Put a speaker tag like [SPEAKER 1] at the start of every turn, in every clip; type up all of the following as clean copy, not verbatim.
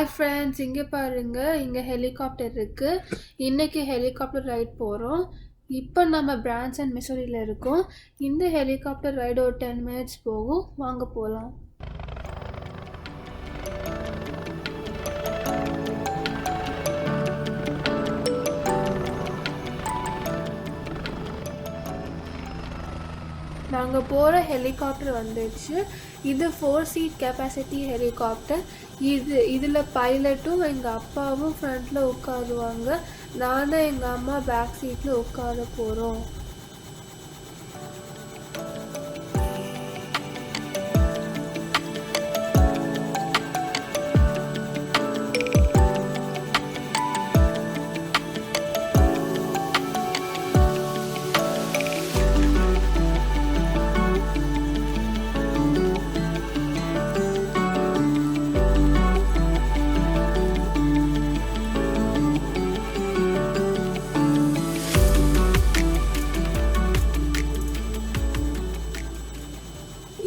[SPEAKER 1] Hi friends, இங்கே பாருங்க, இங்கே ஹெலிகாப்டர் இருக்கு. இன்னைக்கு ஹெலிகாப்டர் ரைட் போகிறோம். இப்போ நம்ம பிரான்சன் மிசோரியில் இருக்கோம். இந்த ஹெலிகாப்டர் ரைடு ஒரு 10 மினிட்ஸ் போகும். வாங்க போகலாம். நாங்கள் போகிற ஹெலிகாப்டர் வந்துடுச்சு. இது 4 சீட் கெப்பாசிட்டி ஹெலிகாப்டர். இதில் பைலட்டும் எங்கள் அப்பாவும் ஃப்ரண்ட்டில் உட்காருவாங்க. நானும் எங்கள் அம்மா பேக் சீட்டில் உட்கார போகிறோம்.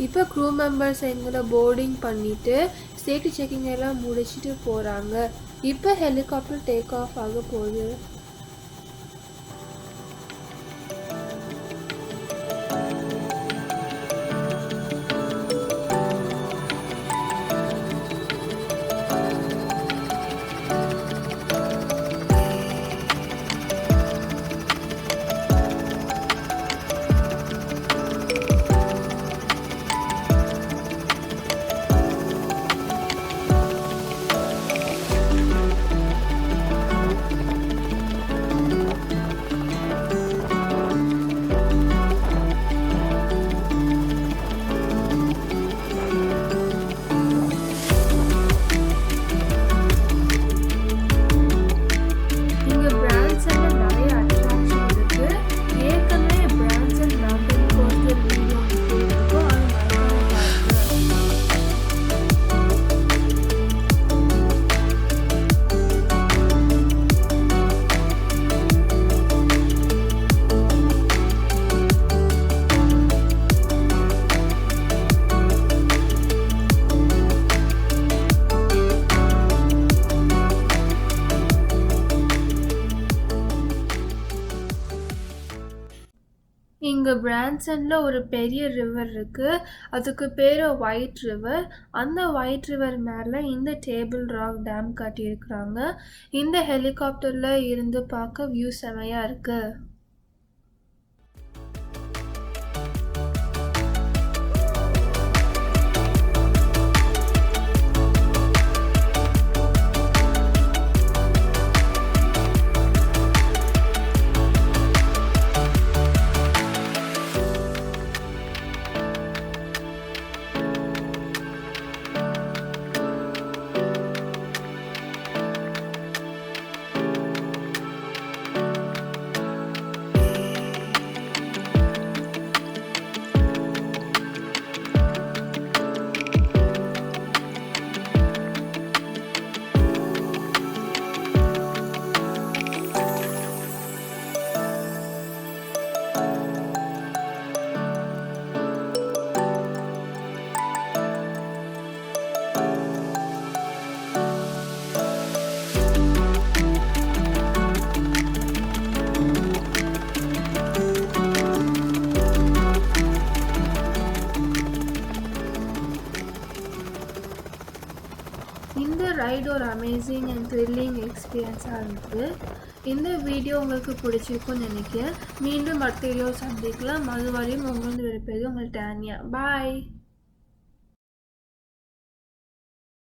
[SPEAKER 1] இப்போ க்ரூ மெம்பர்ஸ் எங்களை போர்டிங் பண்ணிவிட்டு சேஃப்டி செக்கிங் எல்லாம் முடிச்சுட்டு போகிறாங்க. இப்போ ஹெலிகாப்டர் டேக் ஆஃப் ஆக போகுது. இங்கே பிரான்சனில் ஒரு பெரிய ரிவர் இருக்குது. அதுக்கு பேர் ஒயிட் ரிவர். அந்த ஒயிட் ரிவர் மேலே இந்த டேபிள் ராக் டேம் கட்டியிருக்கிறாங்க. இந்த ஹெலிகாப்டரில் இருந்து பார்க்க வியூ செமையாக இருக்குது. இந்த ரைடு ஒரு அமேசிங் அண்ட் த்ரில்லிங் எக்ஸ்பீரியன்ஸாக இருந்தது. இந்த வீடியோ உங்களுக்கு பிடிச்சிருக்குன்னு நினைக்கிறேன். மீண்டும் அடுத்த வீடியோ சந்திக்கலாம். அதுவரையும் உங்களுக்கு விருப்பது உங்கள் டானியா. பாய்.